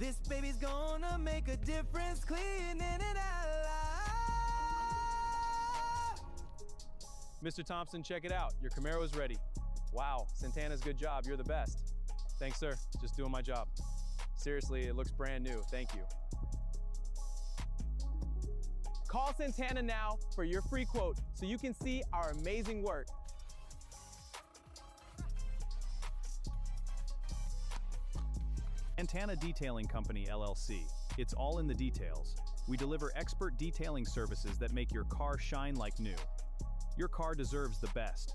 This baby's gonna make a difference, cleaning it out. Mr. Thompson, check it out. Your Camaro is ready. Wow, Santana's good job. You're the best. Thanks, sir. Just doing my job. Seriously, it looks brand new. Thank you. Call Santana now for your free quote so you can see our amazing work. Santana Detailing Company, LLC. It's all in the details. We deliver expert detailing services that make your car shine like new. Your car deserves the best.